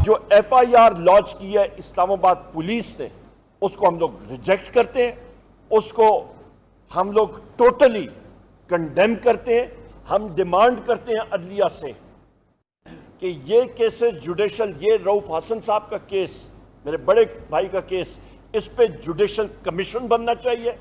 جو F I R launch کی ہے اسلام آباد پولیس نے اس کو ہم لوگ ریجیکٹ کرتے ہیں، اس کو ہم لوگ ٹوٹلی کنڈیم کرتے ہیں۔ ہم ڈیمانڈ کرتے ہیں عدلیہ سے کہ یہ کیسز جوڈیشل، یہ رؤف حسن صاحب کا کیس، میرے بڑے بھائی کا کیس، اس پہ جوڈیشل کمیشن بننا چاہیے۔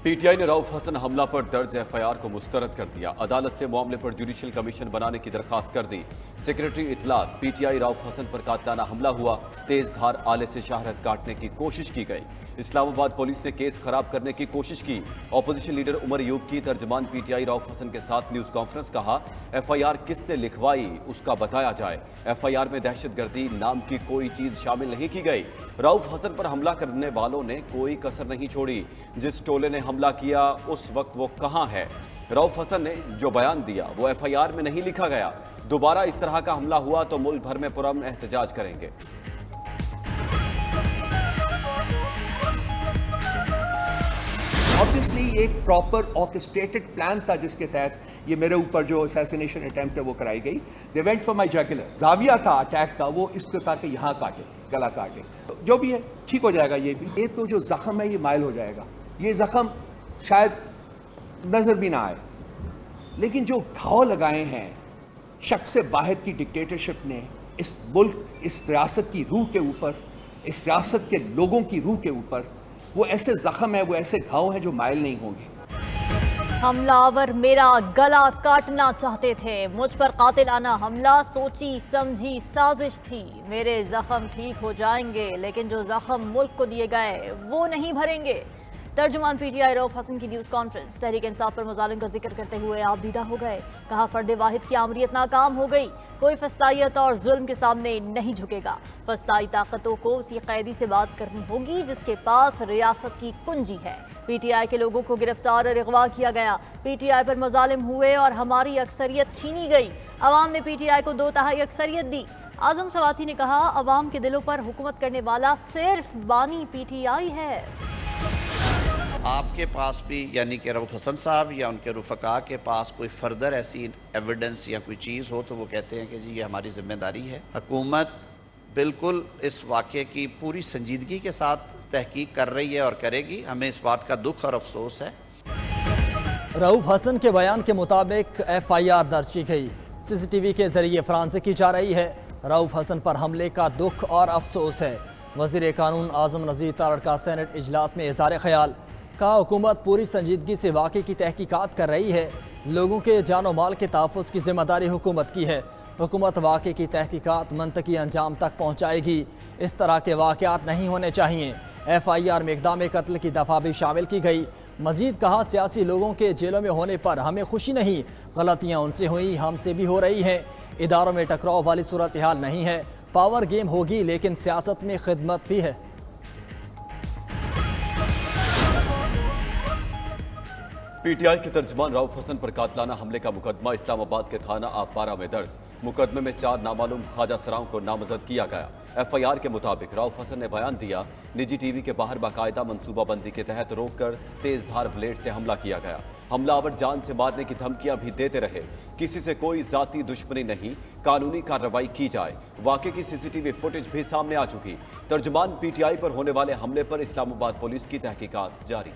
پی ٹی آئی نے رؤف حسن حملہ پر درج ایف آئی آر کو مسترد کر دیا۔ عدالت سے معاملے پر جوڈیشل کمیشن بنانے کی درخواست کر دی۔ سیکریٹری اطلاعات، پی ٹی آئی رؤف حسن پر قاتلانہ حملہ ہوا، تیز دھار آلے سے شہرت کاٹنے کی کوشش کی گئی۔ اسلام آباد پولیس نے کیس خراب کرنے کی کوشش کی۔ اپوزیشن لیڈر عمر ایوب کی ترجمان پی ٹی آئی رؤف حسن کے ساتھ نیوز کانفرنس، کہا ایف آئی آر کس نے لکھوائی اس کا بتایا جائے۔ ایف آئی آر میں دہشت گردی نام کی کوئی چیز شامل نہیں کی گئی۔ رؤف حسن پر حملہ کرنے والوں نے کوئی کسر نہیں چھوڑی۔ جس ٹولے نے حملہ کیا اس وقت وہ کہاں ہے؟ رؤف حسن نے جو بیان دیا وہ ایف آئی آر میں نہیں لکھا گیا۔ دوبارہ اس طرح کا حملہ ہوا تو ملک بھر میں پرامن احتجاج کریں گے۔ obviously ایک پراپر orchestrated پلان تھا جس کے تحت یہ میرے اوپر جو اسیسینیشن اٹیمپٹ ہے وہ کرائی گئی۔ they went for my jugular، زاویہ تھا اٹیک کا وہ اس کو تھا کہ یہاں کاٹے، گلا کاٹے، جو بھی ہے ٹھیک ہو جائے گا۔ یہ بھی، یہ تو جو زخم ہے یہ مائل ہو جائے گا، یہ زخم شاید نظر بھی نہ آئے، لیکن جو گھاؤ لگائے ہیں شخص واحد کی ڈکٹیٹرشپ نے اس ملک، اس ریاست کی روح کے اوپر، اس ریاست کے لوگوں کی روح کے اوپر، وہ ایسے زخم ہے، وہ ایسے گھاؤ ہیں جو مائل نہیں ہوں گے۔ حملہ آور میرا گلا کاٹنا چاہتے تھے، مجھ پر قاتلانہ حملہ سوچی سمجھی سازش تھی۔ میرے زخم ٹھیک ہو جائیں گے لیکن جو زخم ملک کو دیے گئے وہ نہیں بھریں گے۔ ترجمان پی ٹی آئی رؤف حسن کی نیوز کانفرنس، تحریک انصاف پر مظالم کا ذکر کرتے ہوئے آپ دیدہ ہو گئے۔ کہا فرد واحد کی آمریت ناکام ہو گئی، کوئی فسطائیت اور ظلم کے سامنے نہیں جھکے گا۔ فسطائی طاقتوں کو اسی قیدی سے بات کرنی ہوگی جس کے پاس ریاست کی کنجی ہے۔ پی ٹی آئی کے لوگوں کو گرفتار اور اغوا کیا گیا، پی ٹی آئی پر مظالم ہوئے اور ہماری اکثریت چھینی گئی۔ عوام نے پی ٹی آئی کو 2/3 اکثریت دی۔ اعظم سواتی نے کہا عوام کے دلوں پر حکومت کرنے والا صرف بانی پی ٹی آئی ہے۔ آپ کے پاس بھی یعنی کہ رؤف حسن صاحب یا ان کے رفقا کے پاس کوئی فردر ایسی ایویڈنس یا کوئی چیز ہو تو وہ کہتے ہیں کہ جی یہ ہماری ذمہ داری ہے۔ حکومت بالکل اس واقعے کی پوری سنجیدگی کے ساتھ تحقیق کر رہی ہے اور کرے گی۔ ہمیں اس بات کا دکھ اور افسوس ہے۔ رؤف حسن کے بیان کے مطابق ایف آئی آر درج کی گئی، سی سی ٹی وی کے ذریعے فرانسے کی جا رہی ہے۔ رؤف حسن پر حملے کا دکھ اور افسوس ہے۔ وزیر قانون اعظم نذیر تارڑ کا سینٹ اجلاس میں اظہار خیال، کہا حکومت پوری سنجیدگی سے واقعے کی تحقیقات کر رہی ہے، لوگوں کے جان و مال کے تحفظ کی ذمہ داری حکومت کی ہے۔ حکومت واقعے کی تحقیقات منطقی انجام تک پہنچائے گی، اس طرح کے واقعات نہیں ہونے چاہیے۔ ایف آئی آر میں اقدام قتل کی دفعہ بھی شامل کی گئی۔ مزید کہا سیاسی لوگوں کے جیلوں میں ہونے پر ہمیں خوشی نہیں، غلطیاں ان سے ہوئیں، ہم سے بھی ہو رہی ہیں۔ اداروں میں ٹکراؤ والی صورتحال نہیں ہے، پاور گیم ہوگی لیکن سیاست میں خدمت بھی ہے۔ پی ٹی آئی کے ترجمان رؤف حسن پر قاتلانہ حملے کا مقدمہ اسلام آباد کے تھانہ آبپارہ میں درج۔ مقدمے میں 4 نامعلوم خواجہ سراؤں کو نامزد کیا گیا۔ ایف آئی آر کے مطابق رؤف حسن نے بیان دیا نجی ٹی وی کے باہر باقاعدہ منصوبہ بندی کے تحت روک کر تیز دھار بلیڈ سے حملہ کیا گیا۔ حملہ آور جان سے مارنے کی دھمکیاں بھی دیتے رہے۔ کسی سے کوئی ذاتی دشمنی نہیں، قانونی کارروائی کی جائے۔ واقعے کی سی سی ٹی وی فوٹیج بھی سامنے آ چکی۔ ترجمان پی ٹی آئی پر ہونے والے حملے پر اسلام آباد پولیس کی تحقیقات جاری۔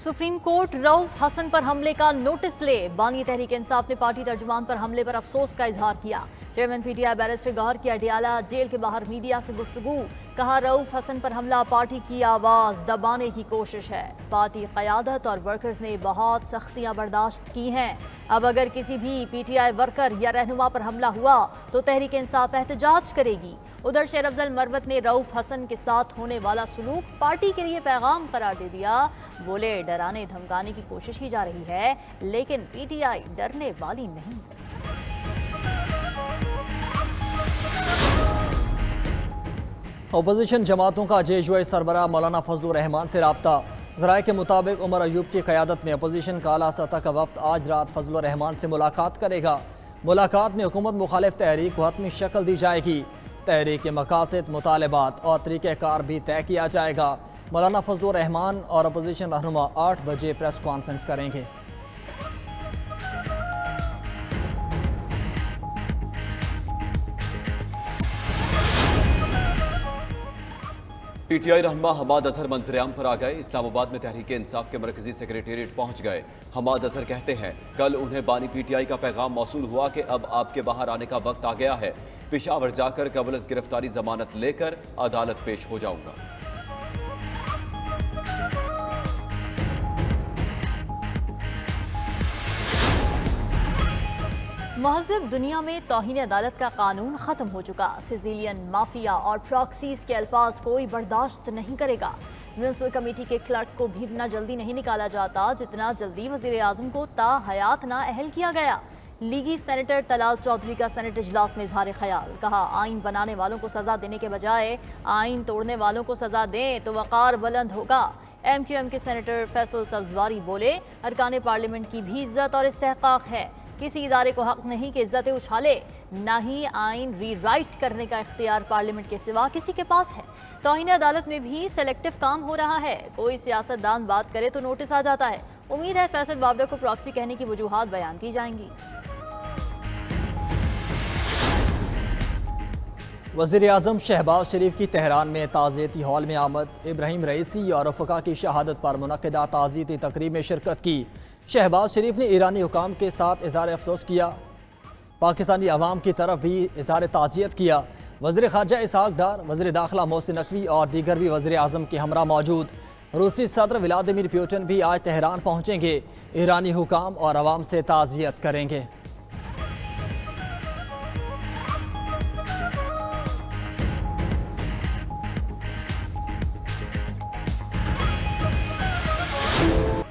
سپریم کورٹ رؤف حسن پر حملے کا نوٹس لے، بانی تحریک انصاف نے پارٹی ترجمان پر حملے پر افسوس کا اظہار کیا۔ Chairman P T I barrister Gohar کی اڈیالہ جیل کے باہر میڈیا سے گفتگو، کہا رؤف حسن پر حملہ پارٹی کی آواز دبانے کی کوشش ہے۔ پارٹی قیادت اور ورکرز نے بہت سختیاں برداشت کی ہیں، اب اگر کسی بھی پی ٹی آئی ورکر یا رہنما پر حملہ ہوا تو تحریک انصاف احتجاج کرے گی۔ ادھر شیر افضل مروت نے رؤف حسن کے ساتھ ہونے والا سلوک پارٹی کے لیے پیغام قرار دے دیا، بولے ڈرانے دھمکانے کی کوشش کی جا رہی ہے لیکن پی ٹی آئی ڈرنے والی نہیں۔ اپوزیشن جماعتوں کا جے یو آئی سربراہ مولانا فضل الرحمان سے رابطہ، ذرائع کے مطابق عمر ایوب کی قیادت میں اپوزیشن کا اعلیٰ سطح کا وفد آج رات فضل الرحمان سے ملاقات کرے گا۔ ملاقات میں حکومت مخالف تحریک کو حتمی شکل دی جائے گی، تحریک کے مقاصد، مطالبات اور طریقہ کار بھی طے کیا جائے گا۔ مولانا فضل الرحمان اور اپوزیشن رہنما 8 بجے پریس کانفرنس کریں گے۔ پی ٹی آئی رہنما حماد اظہر منظر-عام پر آ گئے۔ اسلام آباد میں تحریک انصاف کے مرکزی سیکریٹریٹ پہنچ گئے۔ حماد اظہر کہتے ہیں کل انہیں بانی پی ٹی آئی کا پیغام موصول ہوا کہ اب آپ کے باہر آنے کا وقت آ گیا ہے۔ پشاور جا کر قبل از گرفتاری ضمانت لے کر عدالت پیش ہو جاؤں گا۔ مہذب دنیا میں توہین عدالت کا قانون ختم ہو چکا۔ سیزیلین، مافیا اور پراکسیز کے الفاظ کوئی برداشت نہیں کرے گا۔ میونسپل کمیٹی کے کلرک کو بھی اتنا جلدی نہیں نکالا جاتا جتنا جلدی وزیر اعظم کو تا حیات نہ اہل کیا گیا۔ لیگی سینیٹر طلال چودھری کا سینیٹ اجلاس میں اظہار خیال، کہا آئین بنانے والوں کو سزا دینے کے بجائے آئین توڑنے والوں کو سزا دیں تو وقار بلند ہوگا۔ ایم کیو ایم کے سینیٹر فیصل سبزواری بولے ارکان پارلیمنٹ کی بھی عزت اور استحقاق ہے، کسی ادارے کو حق نہیں کہ عزتیں اچھالے، نہ ہی آئین ری رائٹ کرنے کا اختیار پارلیمنٹ کے سوا کسی کے پاس ہے۔ توہین عدالت میں بھی سلیکٹو کام ہو رہا ہے، کوئی سیاست دان بات کرے تو نوٹس آ جاتا ہے۔ امید ہے فیصل بابڑے کو پراکسی کہنے کی وجوہات بیان کی جائیں گی۔ وزیر اعظم شہباز شریف کی تہران میں تعزیتی ہال میں آمد، ابراہیم رئیسی اور رفقا کی شہادت پر منعقدہ تعزیتی تقریب میں شرکت کی۔ شہباز شریف نے ایرانی حکام کے ساتھ اظہار افسوس کیا، پاکستانی عوام کی طرف بھی اظہار تعزیت کیا۔ وزیر خارجہ اسحاق ڈار، وزیر داخلہ محسن نقوی اور دیگر بھی وزیر اعظم کے ہمراہ موجود۔ روسی صدر ولادیمیر پیوٹن بھی آج تہران پہنچیں گے، ایرانی حکام اور عوام سے تعزیت کریں گے۔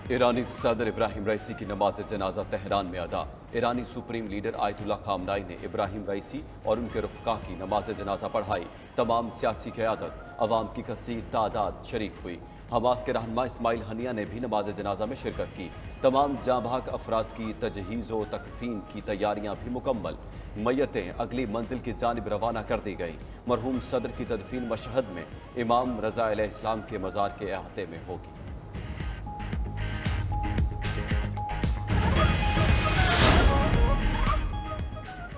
ایرانی صدر ابراہیم رئیسی کی نماز جنازہ تہران میں ادا۔ ایرانی سپریم لیڈر آیت اللہ خامنائی نے ابراہیم رئیسی اور ان کے رفقا کی نماز جنازہ پڑھائی۔ تمام سیاسی قیادت، عوام کی کثیر تعداد شریک ہوئی۔ حماس کے رہنما اسماعیل ہنیہ نے بھی نماز جنازہ میں شرکت کی۔ تمام جاں بحق افراد کی تجہیز و تکفین کی تیاریاں بھی مکمل۔ میتیں اگلی منزل کی جانب روانہ کر دی گئیں۔ مرحوم صدر کی تدفین مشہد میں امام رضا علیہ السلام کے مزار کے احاطے میں ہوگی۔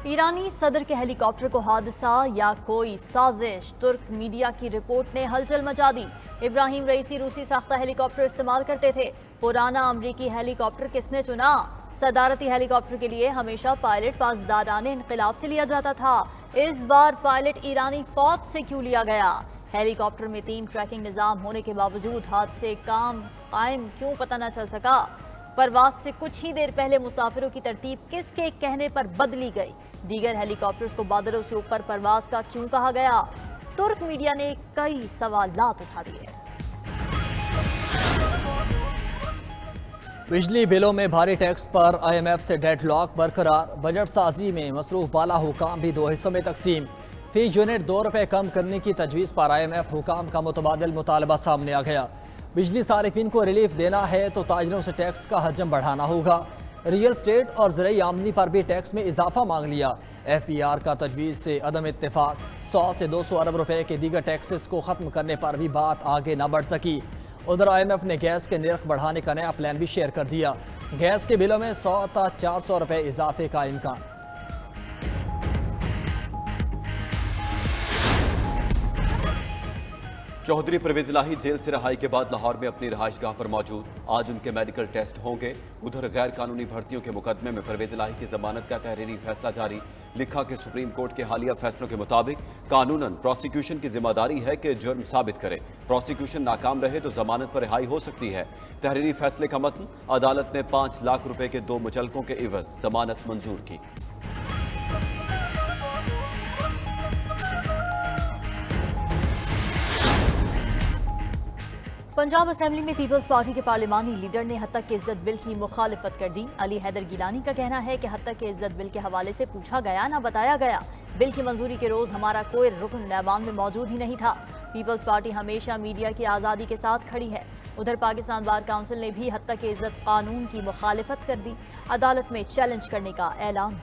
ایرانی صدر کے ہیلی کاپٹر کو حادثہ یا کوئی سازش، ترک میڈیا کی رپورٹ نے ہلچل مچا دی۔ ابراہیم رئیسی روسی ساختہ ہیلی کاپٹر استعمال کرتے تھے، پرانا امریکی ہیلی کاپٹر کس نے چنا؟ صدارتی ہیلی کاپٹر کے لیے ہمیشہ پائلٹ پاسداران انقلاب سے لیا جاتا تھا، اس بار پائلٹ ایرانی فوج سے کیوں لیا گیا؟ ہیلی کاپٹر میں 3 ٹریکنگ نظام ہونے کے باوجود حادثے قائم کیوں پتہ نہ چل سکا؟ پرواز سے کچھ ہی دیر پہلے مسافروں کی ترتیب کس کے کہنے پر بدلی گئی؟ دیگر ہیلی کاپٹرز کو بادلوں سے اوپر پرواز کا کیوں کہا گیا؟ ترک میڈیا نے کئی سوالات اٹھا دیے۔ بجلی بلوں میں بھاری ٹیکس پر آئی ایم ایف سے ڈیڈ لاک برقرار۔ بجٹ سازی میں مصروف بالا حکام بھی 2 حصوں میں تقسیم۔ فی یونٹ 2 روپے کم کرنے کی تجویز پر آئی ایم ایف حکام کا متبادل مطالبہ سامنے آ گیا۔ بجلی صارفین کو ریلیف دینا ہے تو تاجروں سے ٹیکس کا حجم بڑھانا ہوگا۔ ریئل اسٹیٹ اور زرعی آمدنی پر بھی ٹیکس میں اضافہ مانگ لیا۔ ایف پی آر کا تجویز سے عدم اتفاق، 100 سے 200 ارب روپے کے دیگر ٹیکسز کو ختم کرنے پر بھی بات آگے نہ بڑھ سکی۔ ادھر آئی ایم ایف نے گیس کے نرخ بڑھانے کا نیا پلان بھی شیئر کر دیا، گیس کے بلوں میں 100 تا 400 روپے اضافے کا امکان۔ چودھری پرویز الہی جیل سے رہائی کے بعد لاہور میں اپنی رہائش گاہ پر موجود، آج ان کے میڈیکل ٹیسٹ ہوں گے۔ ادھر غیر قانونی بھرتیوں کے مقدمے میں پرویز الہی کی ضمانت کا تحریری فیصلہ جاری، لکھا کہ سپریم کورٹ کے حالیہ فیصلوں کے مطابق قانوناً پروسیکیوشن کی ذمہ داری ہے کہ جرم ثابت کرے، پروسیکیوشن ناکام رہے تو ضمانت پر رہائی ہو سکتی ہے۔ تحریری فیصلے کا متن، عدالت نے 5 لاکھ روپے کے 2 مچلقوں کے عوض ضمانت منظور کی۔ پنجاب اسمبلی میں پیپلز پارٹی کے پارلیمانی لیڈر نے حد تک کہ عزت بل کی مخالفت کر دی۔ علی حیدر گیلانی کا کہنا ہے کہ حد تک کہ عزت بل کے حوالے سے پوچھا گیا نہ بتایا گیا، بل کی منظوری کے روز ہمارا کوئی رکن ایوان میں موجود ہی نہیں تھا۔ پیپلز پارٹی ہمیشہ میڈیا کی آزادی کے ساتھ کھڑی ہے۔ ادھر پاکستان بار کونسل نے بھی حد تک کہ عزت قانون کی مخالفت کر دی، عدالت میں چیلنج کرنے کا اعلان۔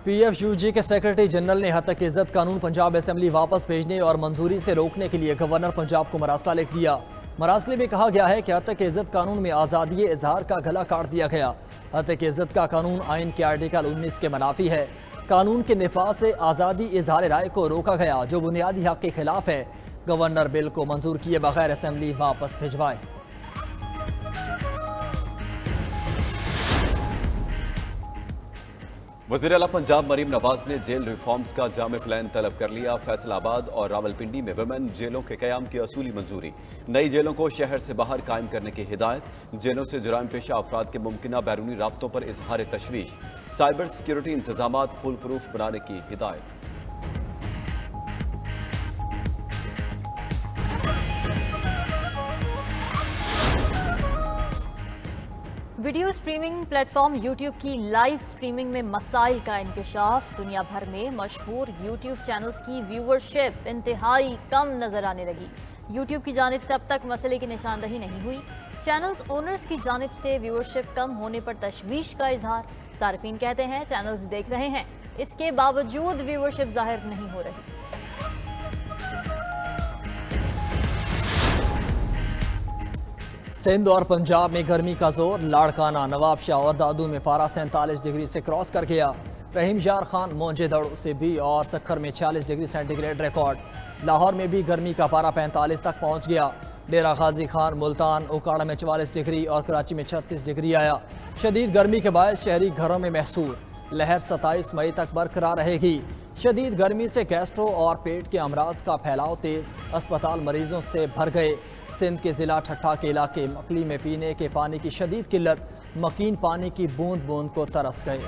PFUG کے سیکرٹری جنرل نے حد تک عزت قانون پنجاب اسمبلی واپس بھیجنے اور منظوری سے روکنے کے لیے گورنر پنجاب کو مراسلہ لکھ دیا۔ مراسلے میں کہا گیا ہے کہ حد تک عزت قانون میں آزادی اظہار کا گلا کاٹ دیا گیا۔ حد تک عزت کا قانون آئین کے آرٹیکل 19 کے منافی ہے۔ قانون کے نفاذ سے آزادی اظہار رائے کو روکا گیا جو بنیادی حق کے خلاف ہے۔ گورنر بل کو منظور کیے بغیر اسمبلی واپس بھجوائے۔ وزیر اعلیٰ پنجاب مریم نواز نے جیل ریفارمز کا جامع پلان طلب کر لیا۔ فیصل آباد اور راولپنڈی میں ویمن جیلوں کے قیام کی اصولی منظوری۔ نئی جیلوں کو شہر سے باہر قائم کرنے کی ہدایت۔ جیلوں سے جرائم پیشہ افراد کے ممکنہ بیرونی رابطوں پر اظہار تشویش۔ سائبر سیکیورٹی انتظامات فول پروف بنانے کی ہدایت۔ Video streaming plate form YouTube کی لائیو سٹریمنگ میں مسائل کا انکشاف۔ دنیا بھر میں مشہور یوٹیوب چینلز کی ویورشپ انتہائی کم نظر آنے لگی۔ یوٹیوب کی جانب سے اب تک مسئلے کی نشاندہی نہیں ہوئی۔ چینلز اونرز کی جانب سے ویورشپ کم ہونے پر تشویش کا اظہار۔ صارفین کہتے ہیں چینلز دیکھ رہے ہیں، اس کے باوجود ویورشپ ظاہر نہیں ہو رہی۔ سندھ اور پنجاب میں گرمی کا زور۔ لاڑکانہ، نواب شاہ اور دادو میں پارہ 47 ڈگری سے کراس کر گیا۔ رحیم یار خان، مونجے دڑو، سبی اور سکھر میں 46 degree centigrade record. Lahore میں بھی گرمی کا پارہ 45 تک پہنچ گیا۔ ڈیرہ غازی خان، ملتان، اوکاڑا میں 44 ڈگری اور کراچی میں 36 ڈگری آیا۔ شدید گرمی کے باعث شہری گھروں میں محصور۔ لہر 27 مئی تک برقرار رہے گی۔ شدید گرمی سے گیسٹرو اور پیٹ کے امراض کا پھیلاؤ تیز۔ اسپتال مریضوں سے بھر گئے۔ سندھ کے ضلع ٹھٹھا کے علاقے مکلی میں پینے کے پانی کی شدید قلت۔ مکین پانی کی بوند بوند کو ترس گئے۔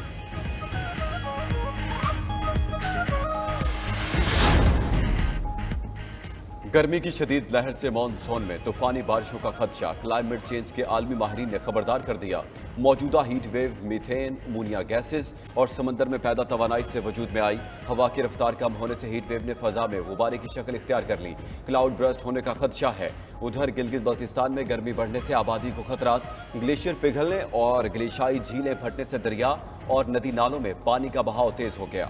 گرمی کی شدید لہر سے مانسون میں طوفانی بارشوں کا خدشہ۔ کلائمیٹ چینج کے عالمی ماہرین نے خبردار کر دیا، موجودہ heat wave methane, ammonia gases اور سمندر میں پیدا توانائی سے وجود میں آئی۔ ہوا کی رفتار کم ہونے سے ہیٹ ویو نے فضا میں غبارے کی شکل اختیار کر لی۔ کلاؤڈ برسٹ ہونے کا خدشہ ہے۔ ادھر گلگت بلتستان میں گرمی بڑھنے سے آبادی کو خطرات۔ گلیشیئر پگھلنے اور گلیشیائی جھیلیں پھٹنے سے دریا اور ندی نالوں میں پانی کا بہاؤ تیز ہو گیا۔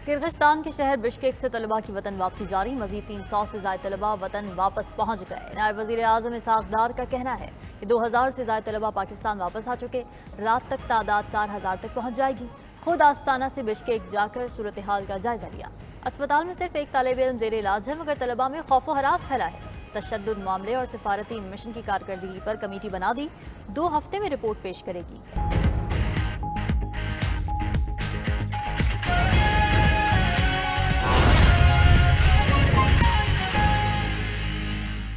کرغزستان کے شہر بشکیک سے طلباء کی وطن واپسی جاری۔ مزید 300 سے زائد طلباء وطن واپس پہنچ گئے۔ نائب وزیر اعظم اسحاق ڈار کا کہنا ہے کہ 2000 سے زائد طلباء پاکستان واپس آ چکے۔ رات تک تعداد 4000 تک پہنچ جائے گی۔ خود آستانہ سے بشکیک جا کر صورتحال کا جائزہ لیا۔ اسپتال میں صرف ایک طالب علم زیر علاج ہے مگر طلباء میں خوف و ہراس پھیلا ہے۔ تشدد معاملے اور سفارتی مشن کی کارکردگی پر کمیٹی بنا دی، 2 ہفتے میں رپورٹ پیش کرے گی۔